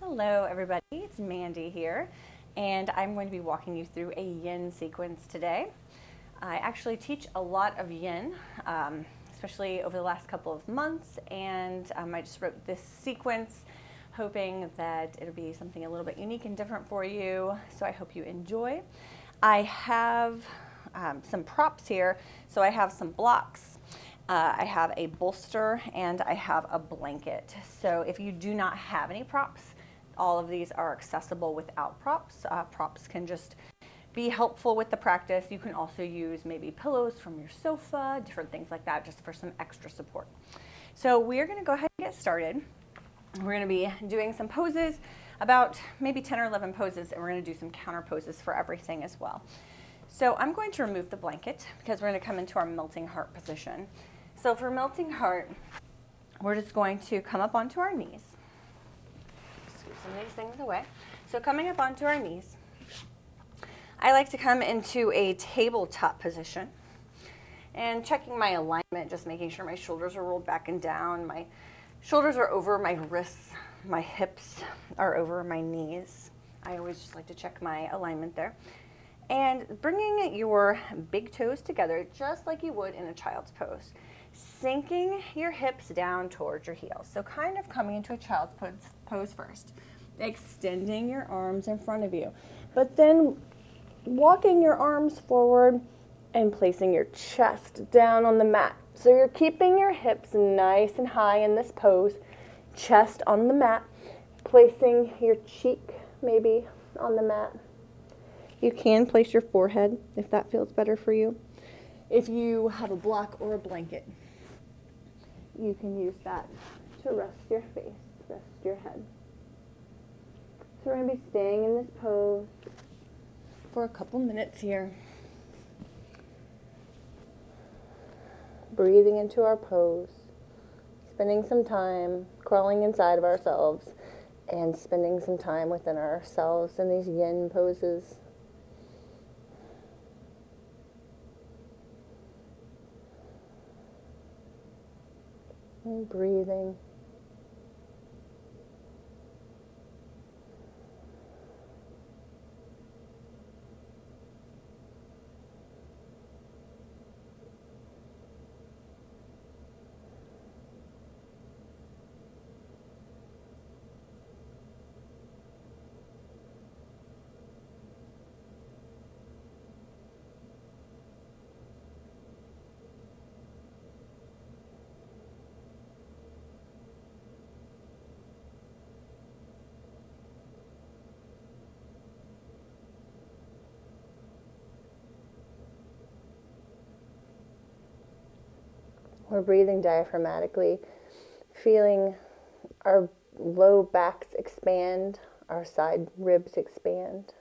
Hello everybody, it's Mandy here, and I'm going to be walking you through a yin sequence today. I actually teach a lot of yin, especially over the last couple of months, and I just wrote this sequence hoping that it'll be something a little bit unique and different for you, so I hope you enjoy. I have some props here, so I have some blocks. I have a bolster and I have a blanket. So if you do not have any props, all of these are accessible without props. Props can just be helpful with the practice. You can also use maybe pillows from your sofa, different things like that, just for some extra support. So we're going to go ahead and get started. We're going to be doing some poses, about maybe 10 or 11 poses, and we're going to do some counter poses for everything as well. So I'm going to remove the blanket because we're going to come into our melting heart position. So for melting heart, we're just going to come up onto our knees. Scoot some of these things away. So coming up onto our knees, I like to come into a tabletop position and checking my alignment, just making sure my shoulders are rolled back and down. My shoulders are over my wrists, my hips are over my knees. I always just like to check my alignment there. And bringing your big toes together just like you would in a child's pose. Sinking your hips down towards your heels. So kind of coming into a child's pose first. Extending your arms in front of you. But then walking your arms forward and placing your chest down on the mat. So you're keeping your hips nice and high in this pose. Chest on the mat. Placing your cheek maybe on the mat. You can place your forehead if that feels better for you. If you have a block or a blanket, you can use that to rest your face, rest your head. So we're going to be staying in this pose for a couple minutes here. Breathing into our pose, spending some time crawling inside of ourselves and spending some time within ourselves in these yin poses. And breathing. We're breathing diaphragmatically, feeling our low backs expand, our side ribs expand.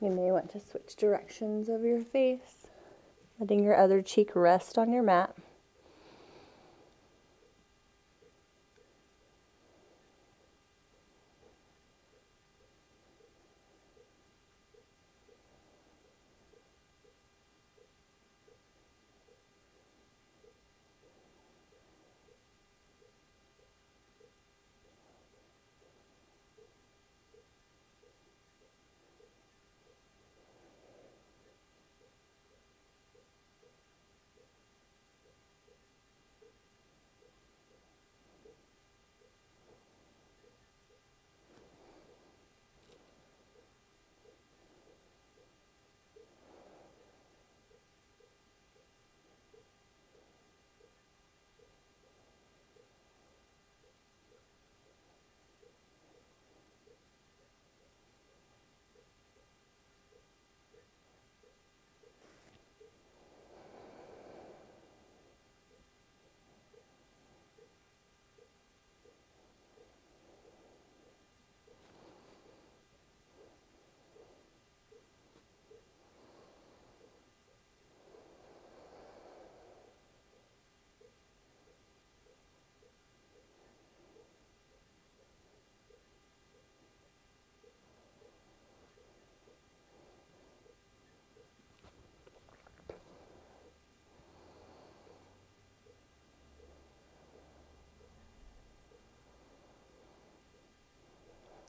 You may want to switch directions of your face, letting your other cheek rest on your mat.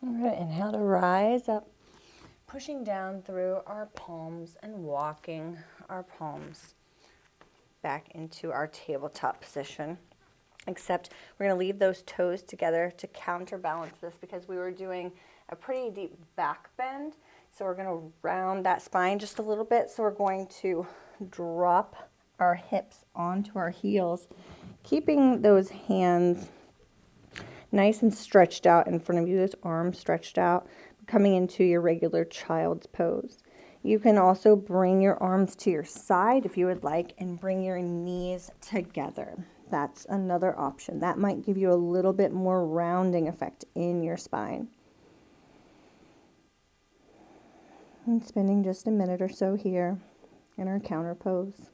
We're going to inhale to rise up, pushing down through our palms and walking our palms back into our tabletop position. Except we're going to leave those toes together to counterbalance this because we were doing a pretty deep back bend. So we're going to round that spine just a little bit. So we're going to drop our hips onto our heels, keeping those hands nice and stretched out in front of you, those arms stretched out, coming into your regular child's pose. You can also bring your arms to your side if you would like and bring your knees together. That's another option. That might give you a little bit more rounding effect in your spine. And spending just a minute or so here in our counter pose.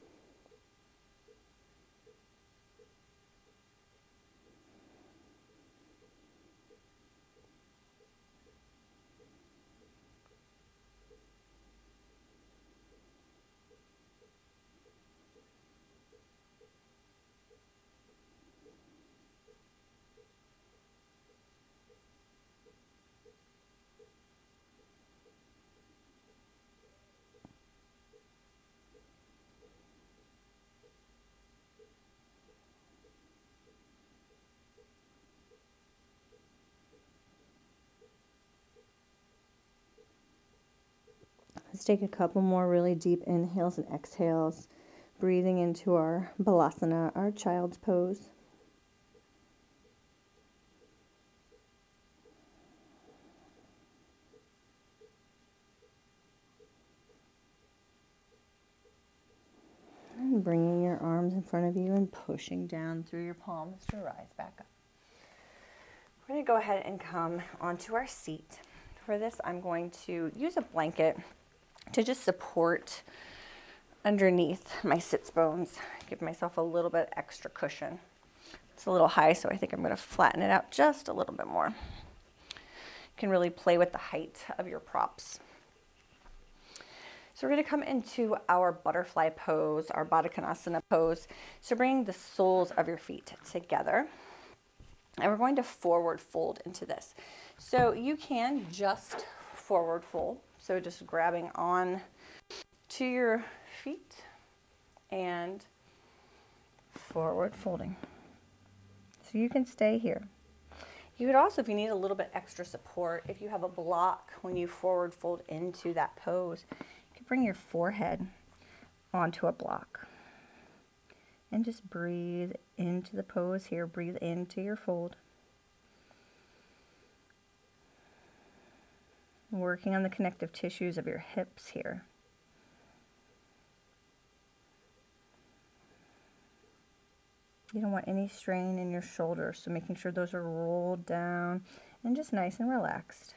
Let's take a couple more really deep inhales and exhales, breathing into our balasana, our child's pose. And bringing your arms in front of you and pushing down through your palms to rise back up. We're going to go ahead and come onto our seat. For this, I'm going to use a blanket to just support underneath my sits bones, give myself a little bit extra cushion. It's a little high, so I think I'm going to flatten it out just a little bit more. You can really play with the height of your props. So we're going to come into our butterfly pose, our Baddha Konasana pose. So bring the soles of your feet together. And we're going to forward fold into this. So you can just forward fold. So just grabbing on to your feet and forward folding. So you can stay here. You could also, if you need a little bit extra support, if you have a block when you forward fold into that pose, you can bring your forehead onto a block. And just breathe into the pose here. Breathe into your fold. Working on the connective tissues of your hips here. You don't want any strain in your shoulders, so making sure those are rolled down and just nice and relaxed.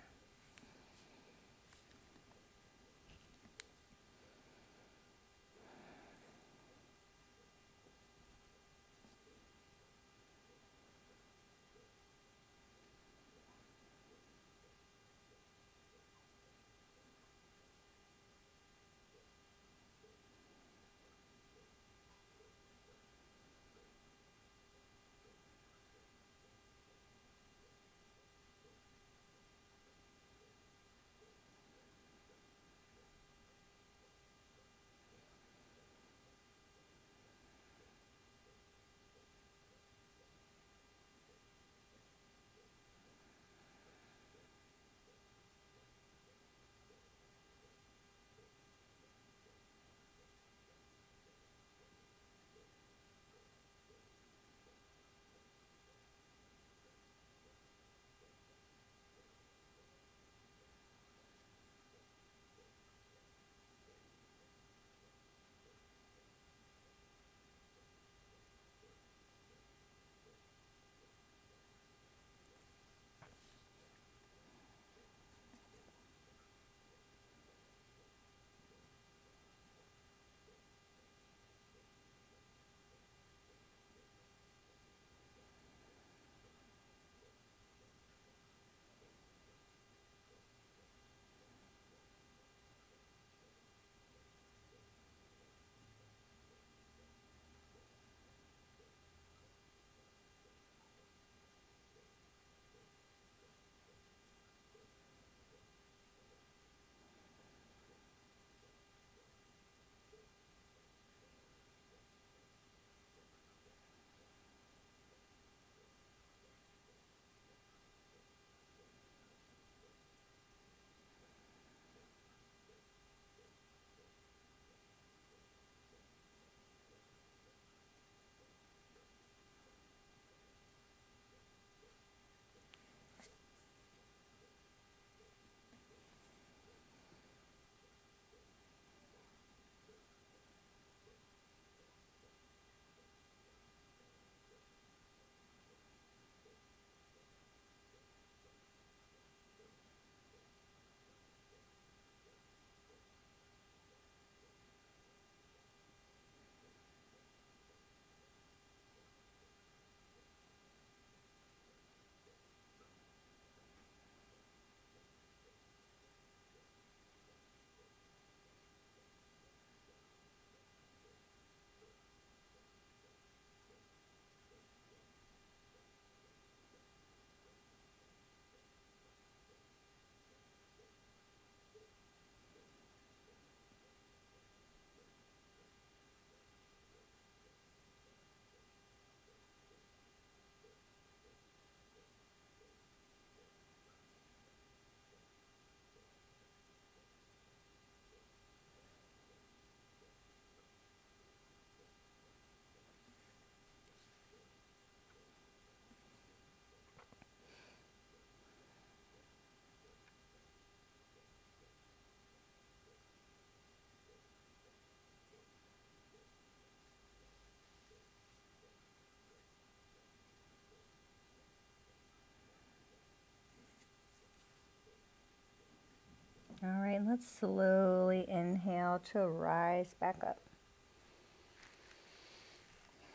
All right, let's slowly inhale to rise back up.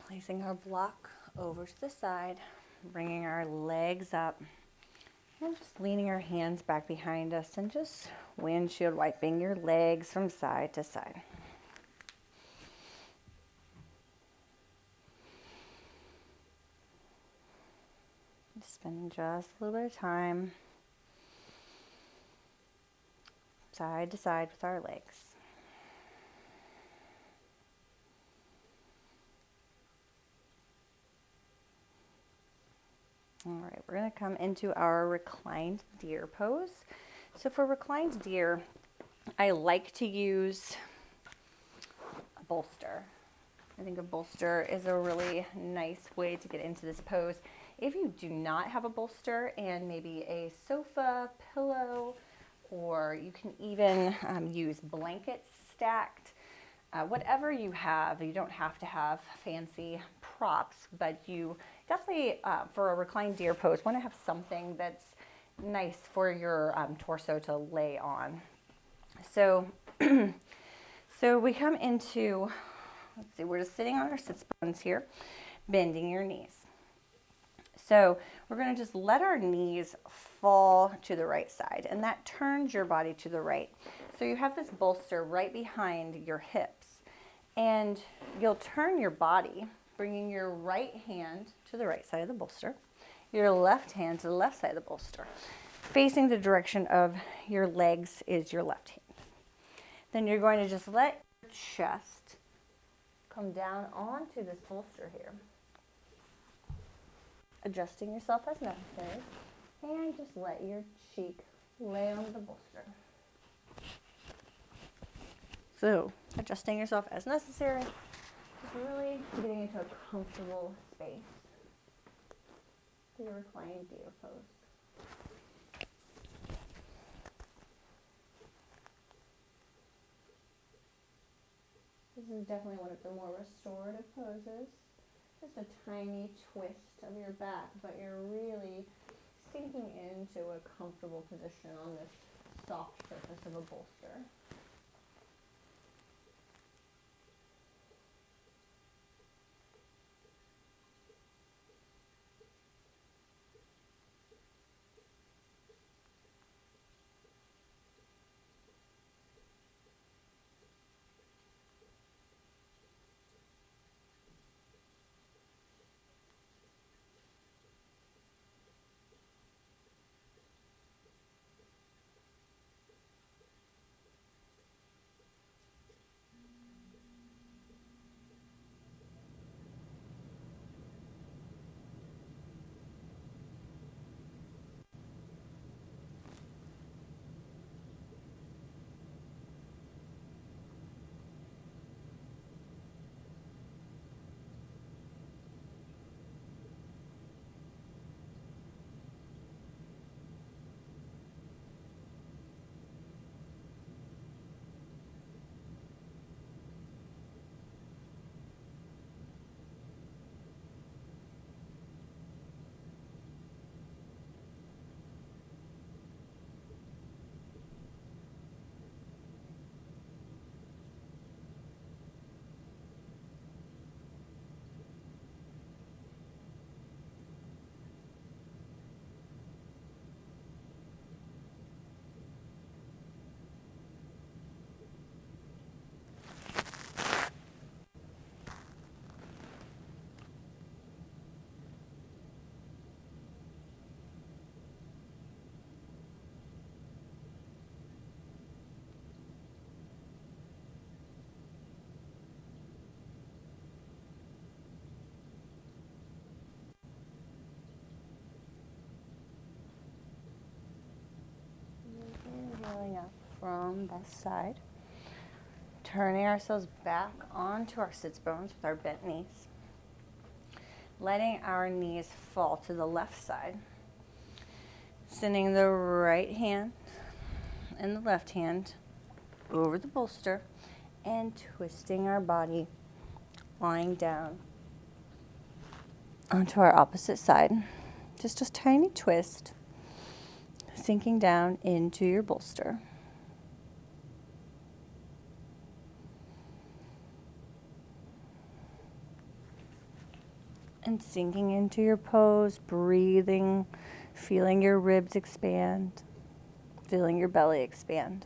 Placing our block over to the side, bringing our legs up, and just leaning our hands back behind us and just windshield wiping your legs from side to side. Just spending just a little bit of time side to side with our legs. All right, we're going to come into our reclined deer pose. So for reclined deer, I like to use a bolster. I think a bolster is a really nice way to get into this pose. If you do not have a bolster and maybe a sofa, pillow, or you can even use blankets stacked, whatever you have, you don't have to have fancy props, but you definitely, for a reclined deer pose, want to have something that's nice for your torso to lay on. So, so we come into, let's see, we're just sitting on our sits bones here, bending your knees. So we're going to just let our knees fall to the right side, and that turns your body to the right. So you have this bolster right behind your hips, and you'll turn your body, bringing your right hand to the right side of the bolster, your left hand to the left side of the bolster. Facing the direction of your legs is your left hand. Then you're going to just let your chest come down onto this bolster here, adjusting yourself as necessary, and just let your cheek lay on the bolster. So, adjusting yourself as necessary, just really getting into a comfortable space for your reclined deer pose. This is definitely one of the more restorative poses. Just a tiny twist of your back, but you're really sinking into a comfortable position on this soft surface of a bolster. Inhaling up from the side, turning ourselves back onto our sits bones with our bent knees, letting our knees fall to the left side, sending the right hand and the left hand over the bolster and twisting our body, lying down onto our opposite side. Just a tiny twist, sinking down into your bolster. And sinking into your pose, breathing, feeling your ribs expand, feeling your belly expand.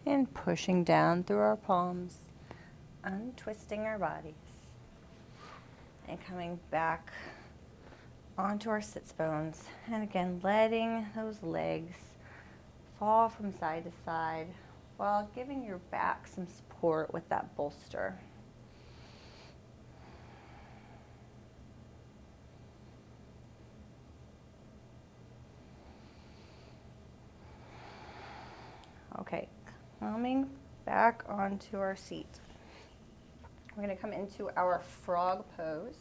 And pushing down through our palms, untwisting our bodies, and coming back onto our sits bones. And again, letting those legs fall from side to side while giving your back some support with that bolster. Okay, coming back onto our seat. We're going to come into our frog pose.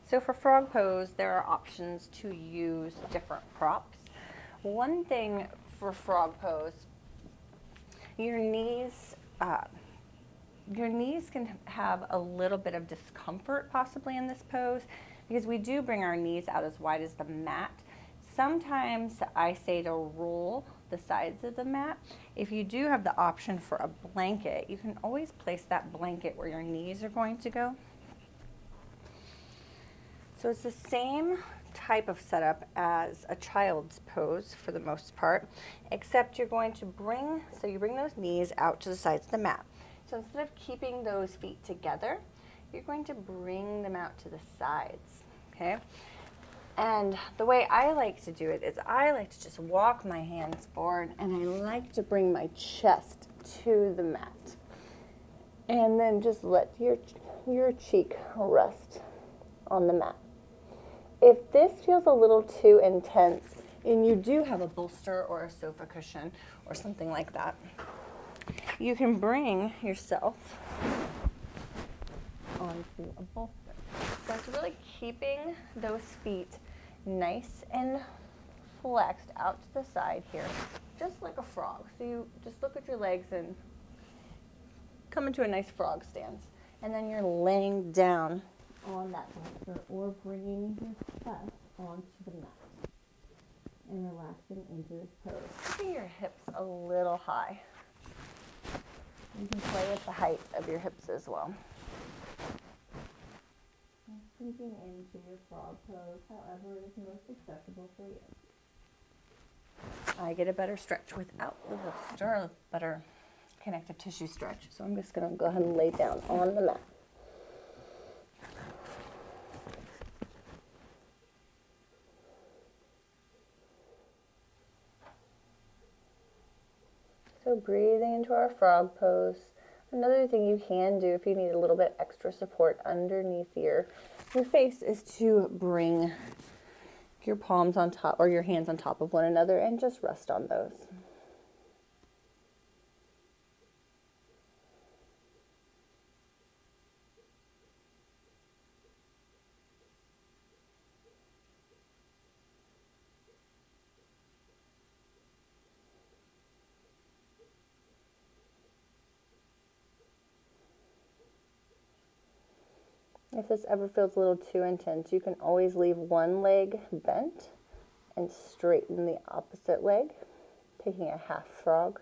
So for frog pose, there are options to use different props. One thing for frog pose, your knees can have a little bit of discomfort possibly in this pose because we do bring our knees out as wide as the mat. Sometimes I say to roll the sides of the mat. If you do have the option for a blanket, you can always place that blanket where your knees are going to go. So it's the same type of setup as a child's pose for the most part, except you're going to bring those knees out to the sides of the mat. So instead of keeping those feet together, you're going to bring them out to the sides, okay? And the way I like to do it is I like to just walk my hands forward, and I like to bring my chest to the mat. And then just let your cheek rest on the mat. If this feels a little too intense, and you do have a bolster or a sofa cushion or something like that, you can bring yourself onto a bolster. So it's really keeping those feet nice and flexed out to the side here, just like a frog. So you just look at your legs and come into a nice frog stance. And then you're laying down on that bolster or bringing your chest onto the mat and relaxing into this pose. Keeping your hips a little high. You can play with the height of your hips as well. And sinking into your frog pose, however it is most accessible for you. I get a better stretch without the bolster, a better connective tissue stretch. So I'm just going to go ahead and lay down on the mat. So breathing into our frog pose. Another thing you can do if you need a little bit extra support underneath your face is to bring your palms on top or your hands on top of one another and just rest on those. If this ever feels a little too intense, you can always leave one leg bent and straighten the opposite leg, taking a half frog.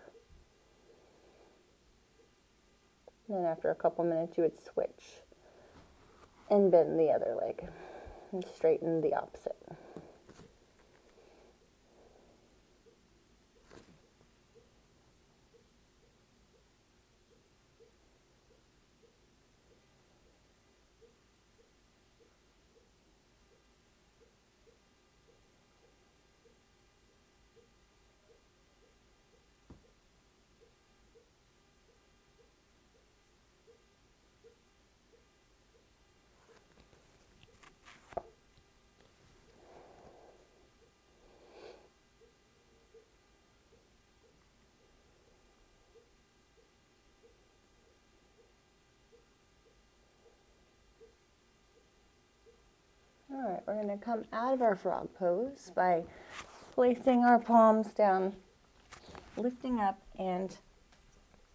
Then after a couple minutes, you would switch and bend the other leg and straighten the opposite. All right, we're going to come out of our frog pose by placing our palms down, lifting up, and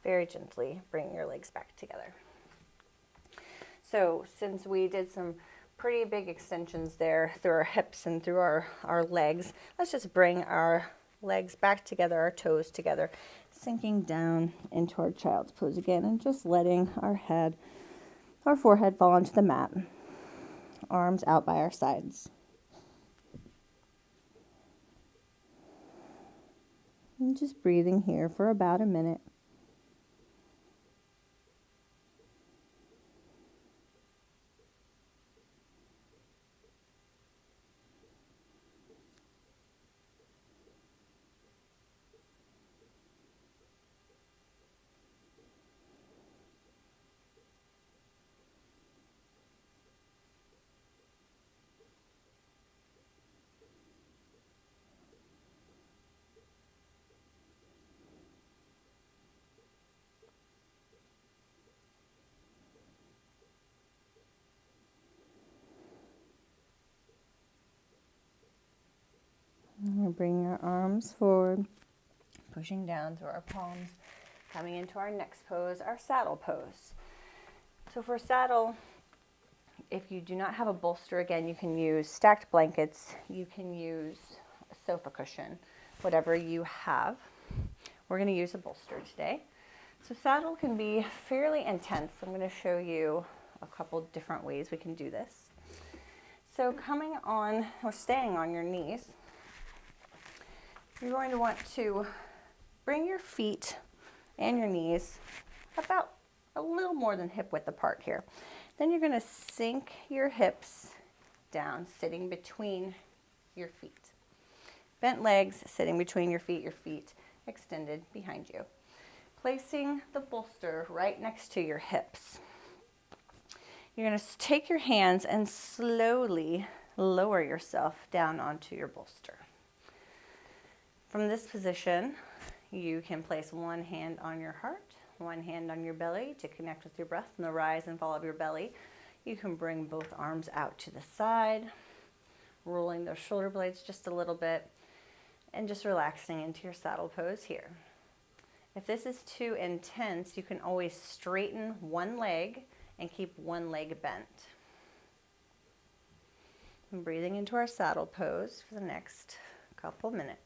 very gently bring your legs back together. So since we did some pretty big extensions there through our hips and through our legs, let's just bring our legs back together, our toes together, sinking down into our child's pose again and just letting our forehead fall onto the mat. Arms out by our sides. And just breathing here for about a minute. And we're bringing our arms forward, pushing down through our palms, coming into our next pose, our saddle pose. So for saddle, if you do not have a bolster, again, you can use stacked blankets, you can use a sofa cushion, whatever you have. We're going to use a bolster today. So saddle can be fairly intense. I'm going to show you a couple different ways we can do this. So coming on or staying on your knees, you're going to want to bring your feet and your knees about a little more than hip width apart here. Then you're going to sink your hips down, sitting between your feet. Bent legs sitting between your feet extended behind you. Placing the bolster right next to your hips. You're going to take your hands and slowly lower yourself down onto your bolster. From this position, you can place one hand on your heart, one hand on your belly to connect with your breath and the rise and fall of your belly. You can bring both arms out to the side, rolling those shoulder blades just a little bit, and just relaxing into your saddle pose here. If this is too intense, you can always straighten one leg and keep one leg bent. And breathing into our saddle pose for the next couple minutes.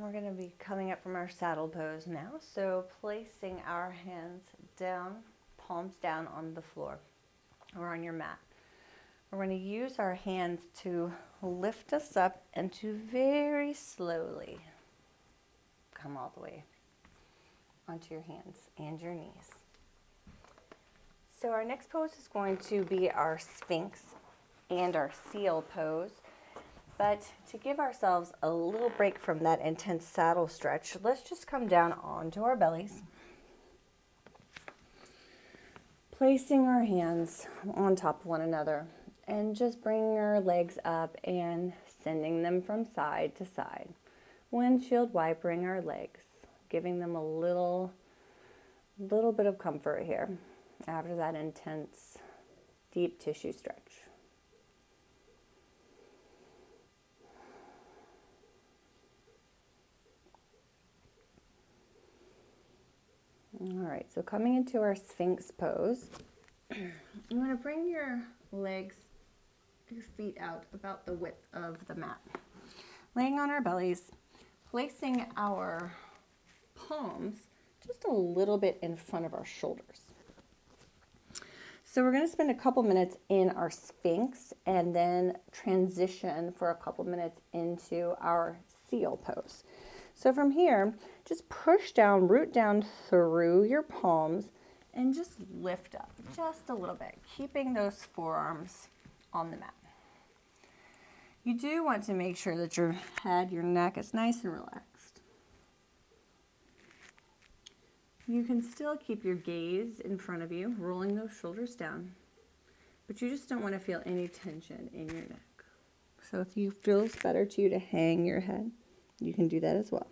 We're going to be coming up from our saddle pose now. So placing our hands down, palms down on the floor or on your mat. We're going to use our hands to lift us up and to very slowly come all the way onto your hands and your knees. So our next pose is going to be our Sphinx and our Seal pose. But to give ourselves a little break from that intense saddle stretch, let's just come down onto our bellies. Placing our hands on top of one another and just bringing our legs up and sending them from side to side. Windshield wipering our legs, giving them a little bit of comfort here after that intense, deep tissue stretch. right, so coming into our Sphinx pose, you want to bring your legs, your feet out about the width of the mat. Laying on our bellies, placing our palms just a little bit in front of our shoulders. So we're going to spend a couple minutes in our Sphinx and then transition for a couple minutes into our seal pose. So from here, just push down, root down through your palms and just lift up just a little bit, keeping those forearms on the mat. You do want to make sure that your head, your neck is nice and relaxed. You can still keep your gaze in front of you, rolling those shoulders down, but you just don't want to feel any tension in your neck. So if you feel it's better to you to hang your head, you can do that as well.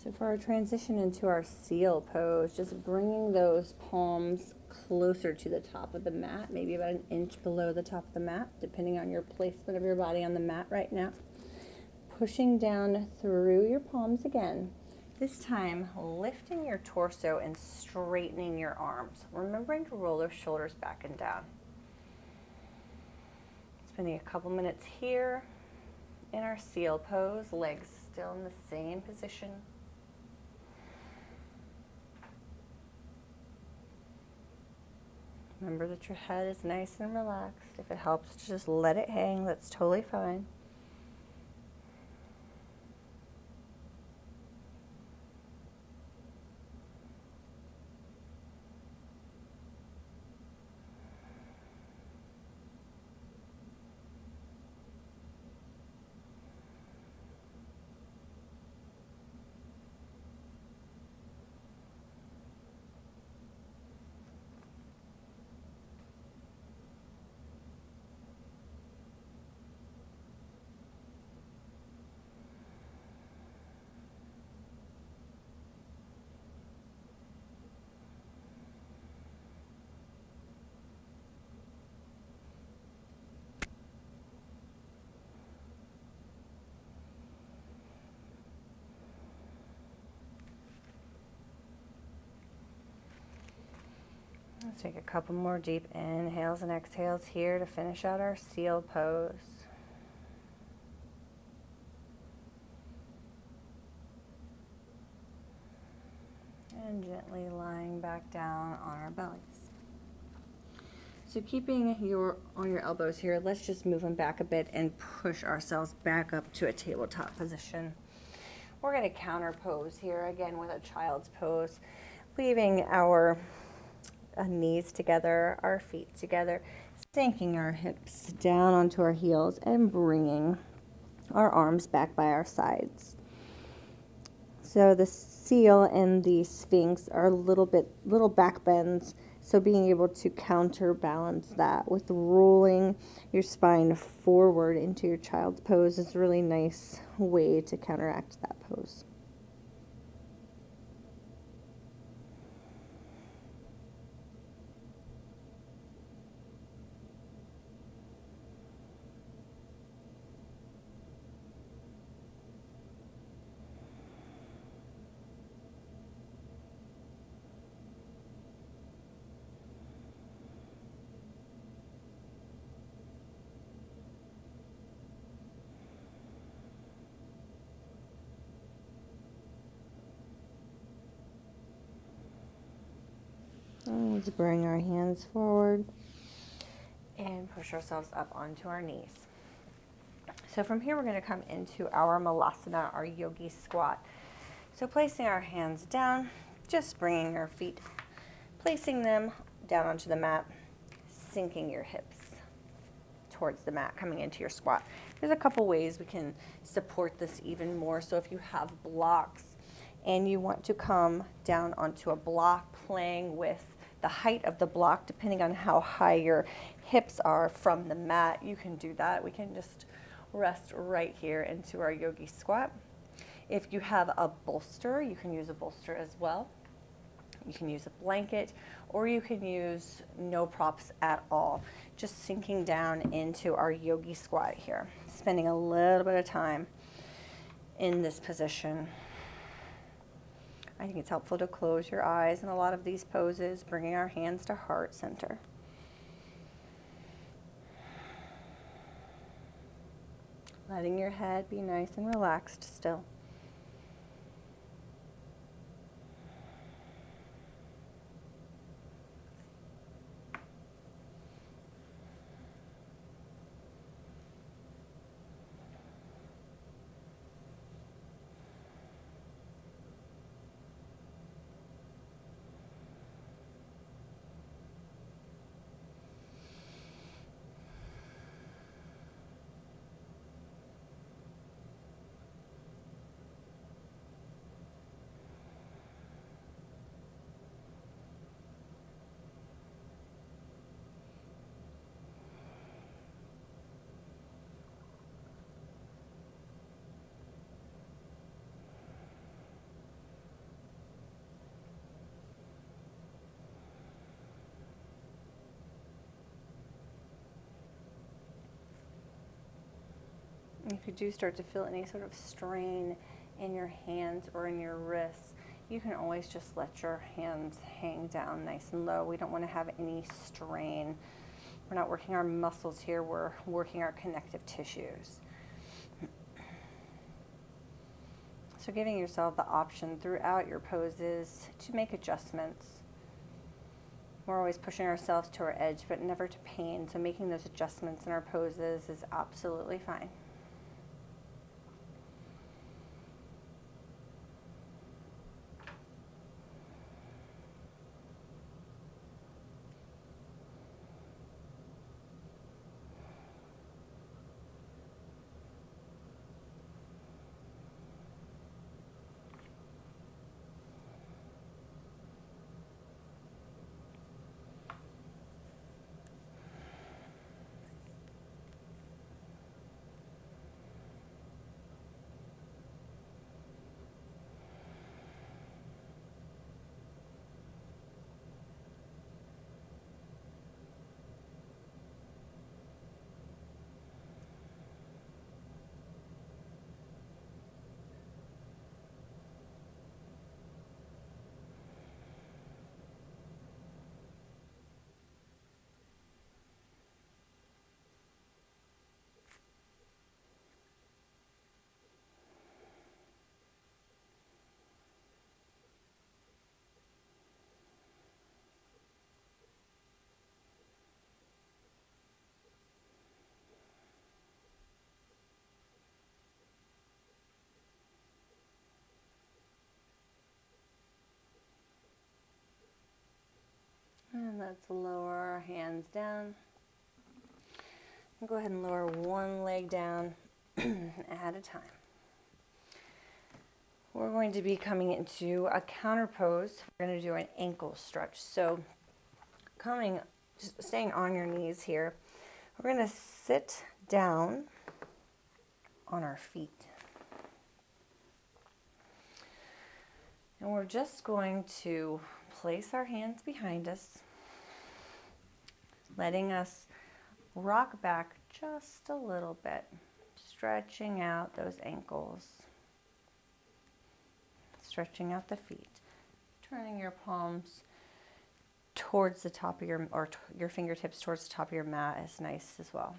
So for our transition into our seal pose, just bringing those palms closer to the top of the mat, maybe about an inch below the top of the mat, depending on your placement of your body on the mat right now. Pushing down through your palms again. This time, lifting your torso and straightening your arms, remembering to roll those shoulders back and down. Spending a couple minutes here in our seal pose, legs still in the same position. Remember that your head is nice and relaxed. If it helps to just let it hang, that's totally fine. Let's take a couple more deep inhales and exhales here to finish out our seal pose. And gently lying back down on our bellies. So keeping on your elbows here, let's just move them back a bit and push ourselves back up to a tabletop position. We're going to counter pose here again with a child's pose, leaving our knees together, our feet together, sinking our hips down onto our heels and bringing our arms back by our sides. So the seal and the Sphinx are little back bends, So being able to counterbalance that with rolling your spine forward into your child's pose is a really nice way to counteract that pose. And let's bring our hands forward and push ourselves up onto our knees. So from here, we're going to come into our malasana, our yogi squat. So placing our hands down, just bringing our feet, placing them down onto the mat, sinking your hips towards the mat, coming into your squat. There's a couple ways we can support this even more. So if you have blocks and you want to come down onto a block, playing with the height of the block, depending on how high your hips are from the mat, you can do that. We can just rest right here into our yogi squat. If you have a bolster, you can use a bolster as well. You can use a blanket, or you can use no props at all. Just sinking down into our yogi squat here, spending a little bit of time in this position. I think it's helpful to close your eyes in a lot of these poses, bringing our hands to heart center. Letting your head be nice and relaxed still. If you do start to feel any sort of strain in your hands or in your wrists, you can always just let your hands hang down nice and low. We don't want to have any strain. We're not working our muscles here, we're working our connective tissues. So giving yourself the option throughout your poses to make adjustments. We're always pushing ourselves to our edge, but never to pain. So making those adjustments in our poses is absolutely fine. And let's lower our hands down. And go ahead and lower one leg down at a time. We're going to be coming into a counter pose. We're going to do an ankle stretch. So just staying on your knees here, we're going to sit down on our feet. And we're just going to place our hands behind us, letting us rock back just a little bit, stretching out those ankles, stretching out the feet, turning your palms towards the top of your fingertips towards the top of your mat is nice as well.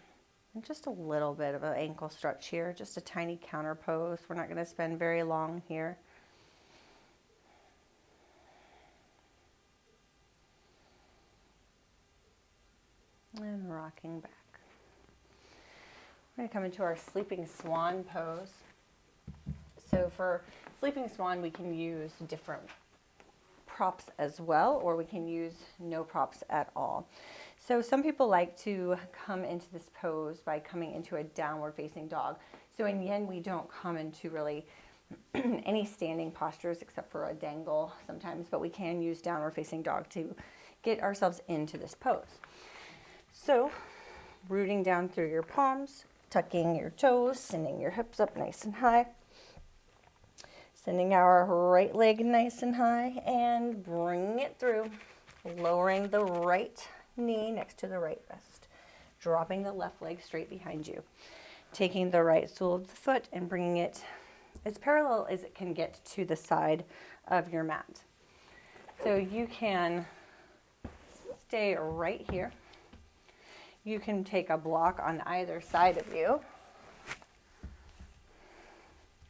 And just a little bit of an ankle stretch here, just a tiny counter pose. We're not going to spend very long here. And rocking back. We're going to come into our sleeping swan pose. So for sleeping swan, we can use different props as well, or we can use no props at all. So some people like to come into this pose by coming into a downward facing dog. So in yin, we don't come into really any standing postures except for a dangle sometimes, but we can use downward facing dog to get ourselves into this pose. So rooting down through your palms, tucking your toes, sending your hips up nice and high. Sending our right leg nice and high and bringing it through, lowering the right knee next to the right wrist, dropping the left leg straight behind you, taking the right sole of the foot and bringing it as parallel as it can get to the side of your mat. So you can stay right here. You can take a block on either side of you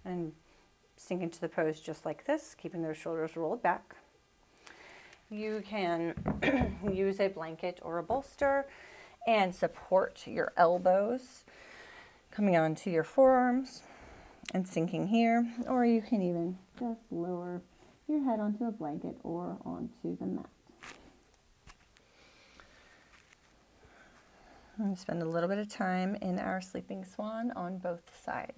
and sink into the pose just like this, keeping those shoulders rolled back. You can use a blanket or a bolster and support your elbows coming onto your forearms and sinking here, or you can even just lower your head onto a blanket or onto the mat. And spend a little bit of time in our sleeping swan on both sides.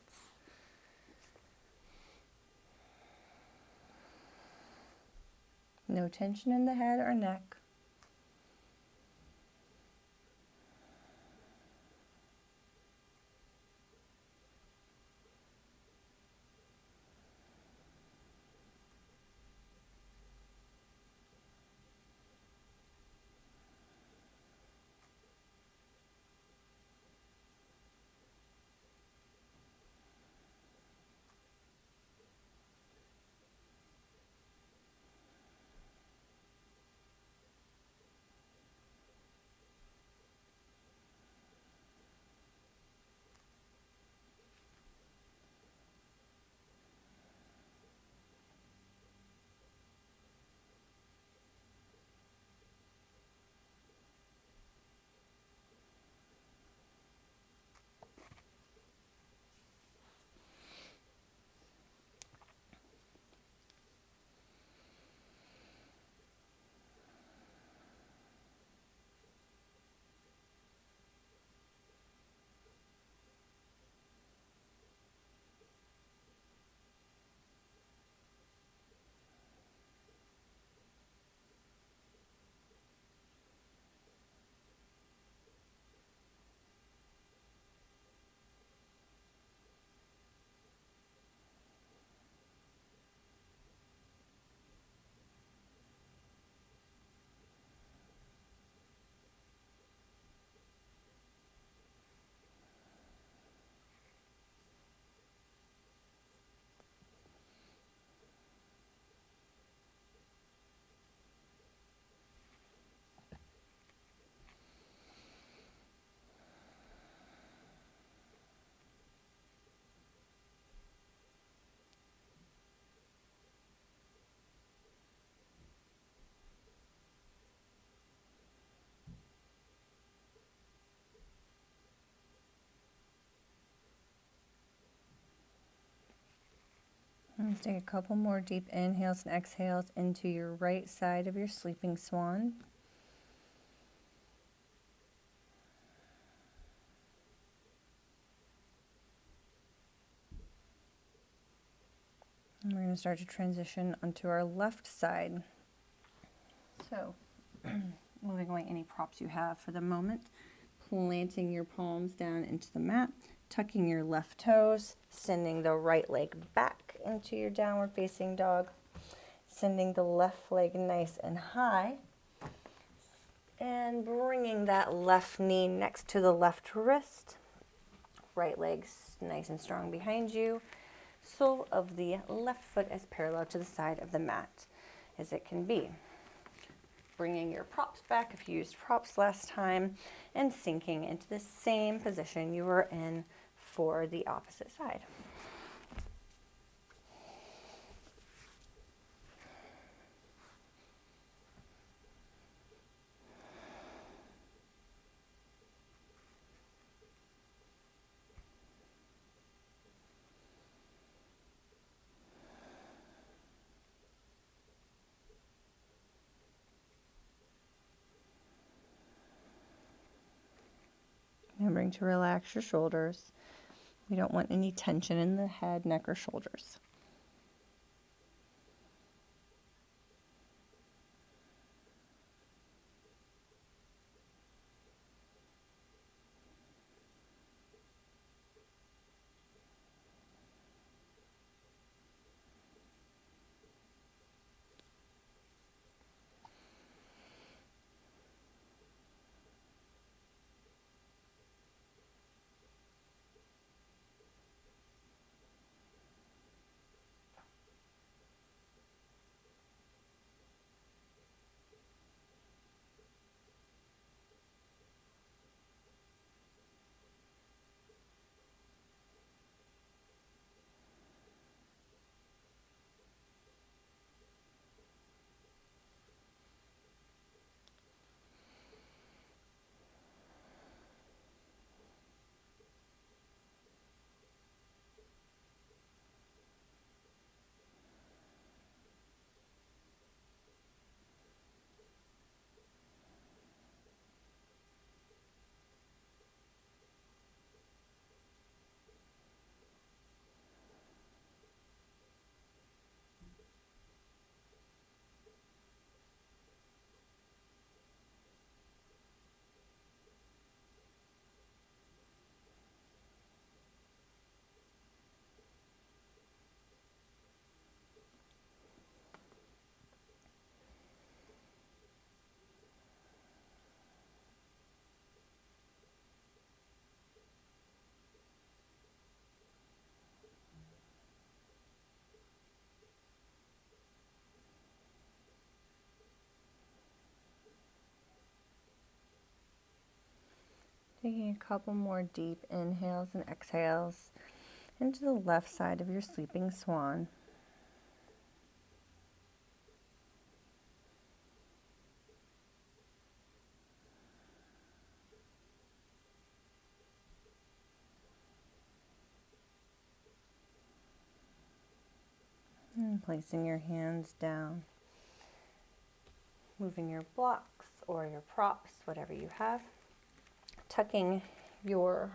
No tension in the head or neck. Let's take a couple more deep inhales and exhales into your right side of your sleeping swan. And we're going to start to transition onto our left side. So moving away any props you have for the moment. Planting your palms down into the mat, tucking your left toes, sending the right leg back into your downward facing dog, sending the left leg nice and high, and bringing that left knee next to the left wrist, right leg nice and strong behind you, sole of the left foot as parallel to the side of the mat as it can be. Bringing your props back if you used props last time, and sinking into the same position you were in for the opposite side. Remembering to relax your shoulders. We don't want any tension in the head, neck, or shoulders. Taking a couple more deep inhales and exhales into the left side of your sleeping swan. And placing your hands down, moving your blocks or your props, whatever you have, tucking your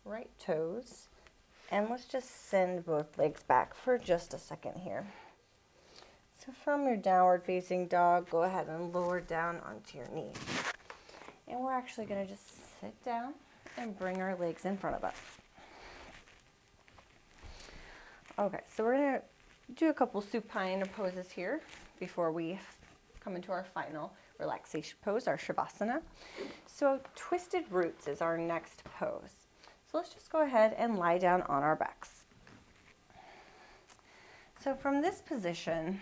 right toes, and let's just send both legs back for just a second here. So from your downward facing dog, go ahead and lower down onto your knees. And we're actually going to just sit down and bring our legs in front of us. Okay, so we're going to do a couple supine poses here before we come into our final relaxation pose, our Shavasana. So twisted roots is our next pose. So let's just go ahead and lie down on our backs. So from this position,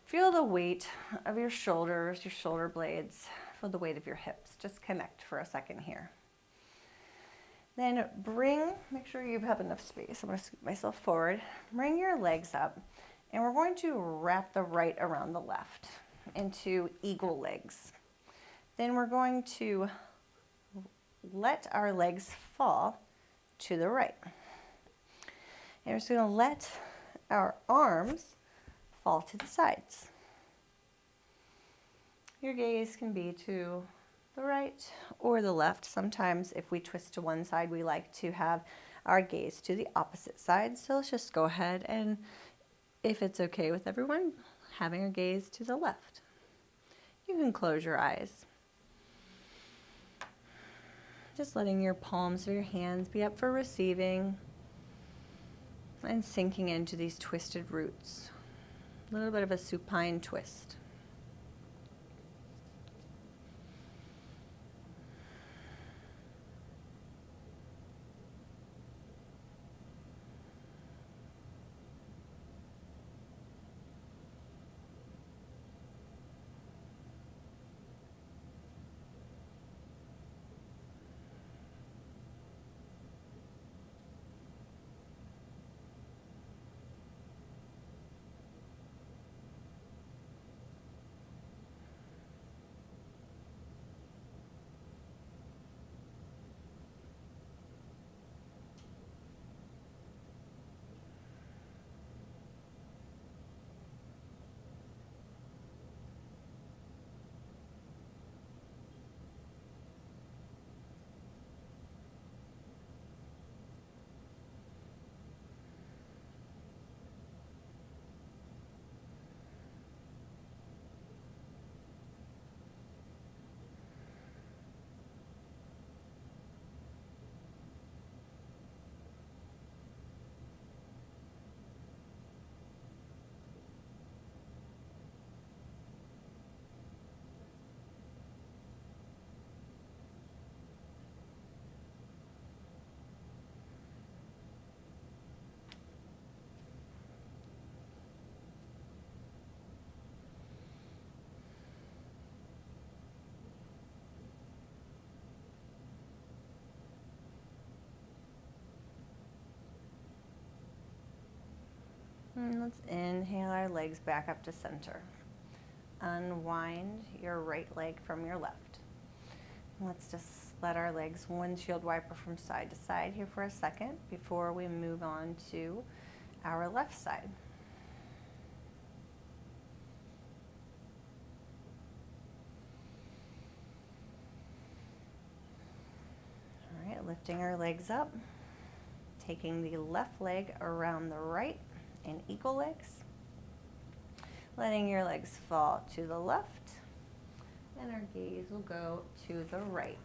feel the weight of your shoulders, your shoulder blades, feel the weight of your hips. Just connect for a second here. Then make sure you have enough space. I'm going to scoot myself forward. Bring your legs up, and we're going to wrap the right around the left into eagle legs. Then we're going to let our legs fall to the right. And we're just going to let our arms fall to the sides. Your gaze can be to the right or the left. Sometimes if we twist to one side, we like to have our gaze to the opposite side. So let's just go ahead and, if it's okay with everyone, having our gaze to the left. You You can close your eyes. Just letting your palms of your hands be up for receiving and sinking into these twisted roots. A little bit of a supine twist. And let's inhale our legs back up to center. Unwind your right leg from your left. Let's just let our legs windshield wiper from side to side here for a second before we move on to our left side. All right, lifting our legs up, taking the left leg around the right in equal legs, letting your legs fall to the left, and our gaze will go to the right.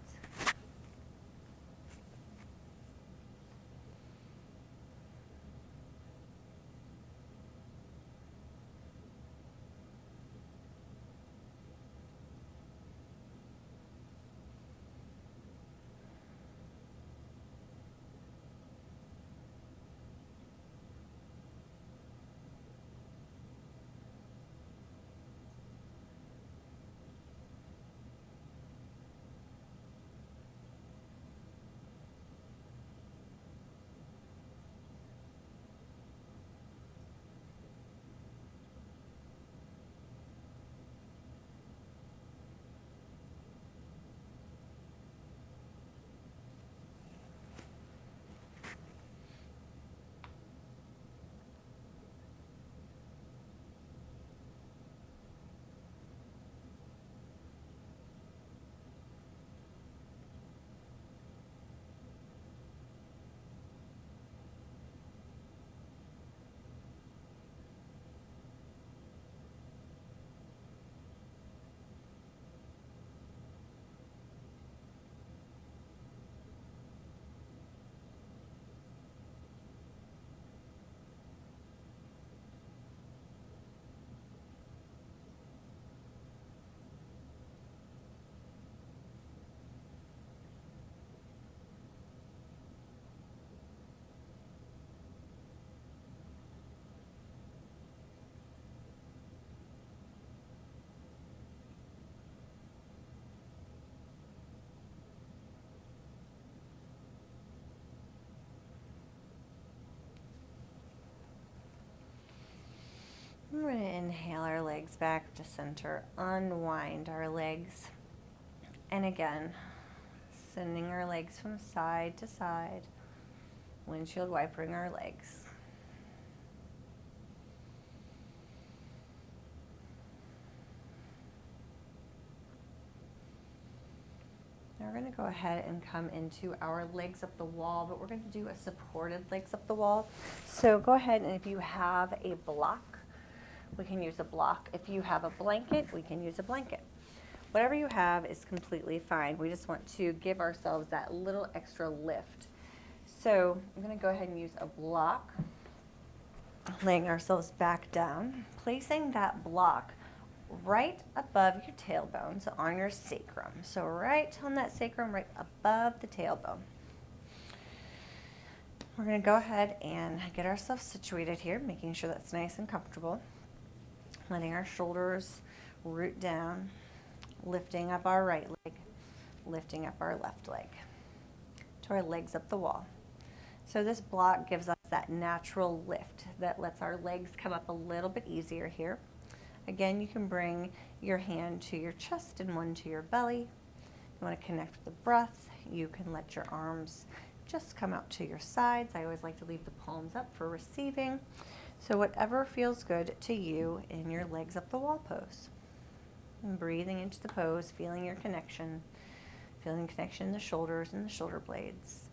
We're going to inhale our legs back to center, unwind our legs, and again, sending our legs from side to side, windshield wipering our legs. Now we're going to go ahead and come into our legs up the wall, but we're going to do a supported legs up the wall. So go ahead, and if you have a block, we can use a block. If you have a blanket, we can use a blanket. Whatever you have is completely fine. We just want to give ourselves that little extra lift. So I'm going to go ahead and use a block, laying ourselves back down, placing that block right above your tailbone, so on your sacrum. So right on that sacrum, right above the tailbone. We're going to go ahead and get ourselves situated here, making sure that's nice and comfortable. Letting our shoulders root down, lifting up our right leg, lifting up our left leg, to our legs up the wall. So this block gives us that natural lift that lets our legs come up a little bit easier here. Again, you can bring your hand to your chest and one to your belly. If you want to connect with the breath, you can let your arms just come out to your sides. I always like to leave the palms up for receiving. So whatever feels good to you in your legs up the wall pose. And breathing into the pose, feeling your connection, feeling connection in the shoulders and the shoulder blades.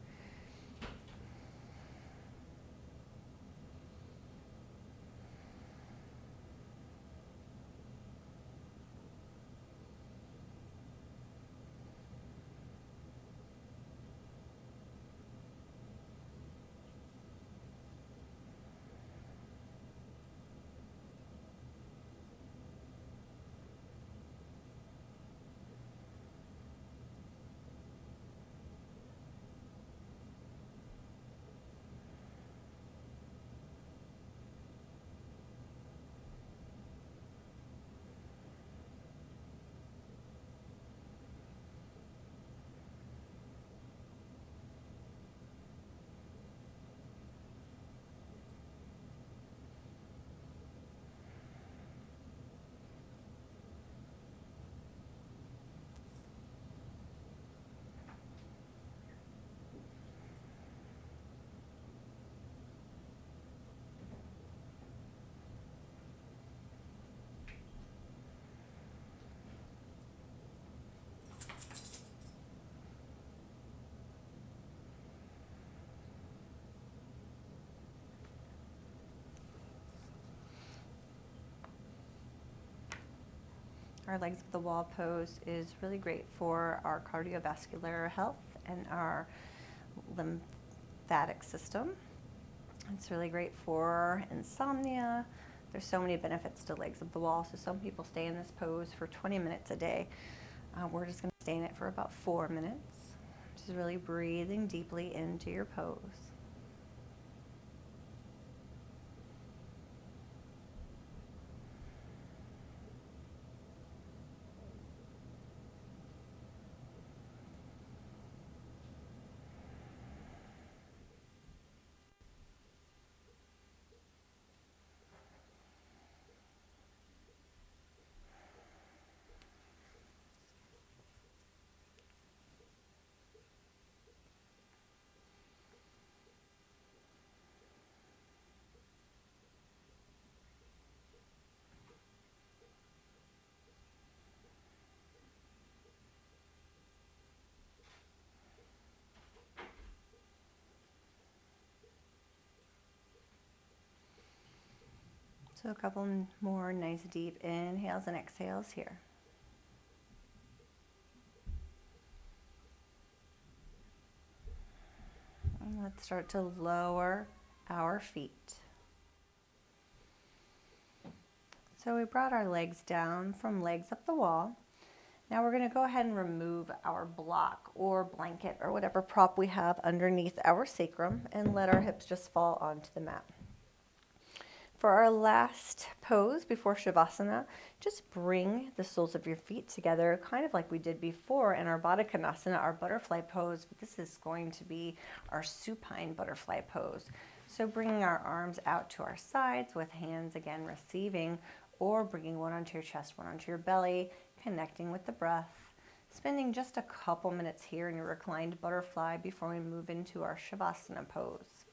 Our legs up the wall pose is really great for our cardiovascular health and our lymphatic system. It's really great for insomnia. There's so many benefits to legs up the wall. So some people stay in this pose for 20 minutes a day. We're just going to stay in it for about 4 minutes. Just really breathing deeply into your pose. So a couple more nice deep inhales and exhales here. And let's start to lower our feet. So we brought our legs down from legs up the wall. Now we're going to go ahead and remove our block or blanket or whatever prop we have underneath our sacrum and let our hips just fall onto the mat. For our last pose before Shavasana, just bring the soles of your feet together, kind of like we did before in our Baddha Konasana, our butterfly pose, but this is going to be our supine butterfly pose. So bringing our arms out to our sides with hands again receiving, or bringing one onto your chest, one onto your belly, connecting with the breath. Spending just a couple minutes here in your reclined butterfly before we move into our Shavasana pose.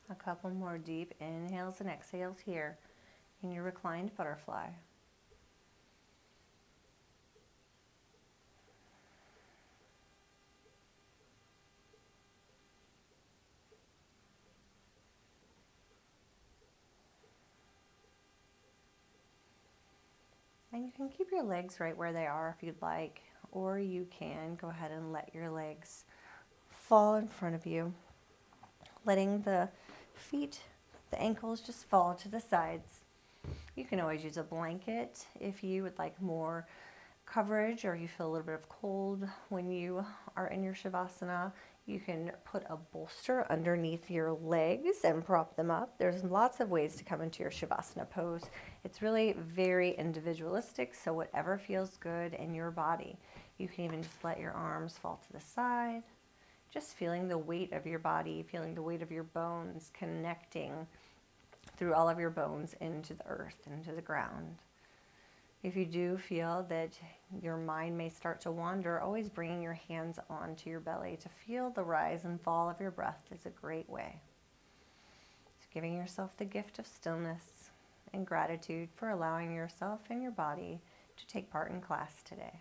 A couple more deep inhales and exhales here in your reclined butterfly. And you can keep your legs right where they are if you'd like, or you can go ahead and let your legs fall in front of you, letting the feet, the ankles just fall to the sides. You can always use a blanket if you would like more coverage or you feel a little bit of cold when you are in your Shavasana. You can put a bolster underneath your legs and prop them up. There's lots of ways to come into your Shavasana pose. It's really very individualistic, so whatever feels good in your body. You can even just let your arms fall to the side, just feeling the weight of your body, feeling the weight of your bones connecting through all of your bones into the earth, into the ground. If you do feel that your mind may start to wander, always bringing your hands onto your belly to feel the rise and fall of your breath is a great way. So giving yourself the gift of stillness and gratitude for allowing yourself and your body to take part in class today.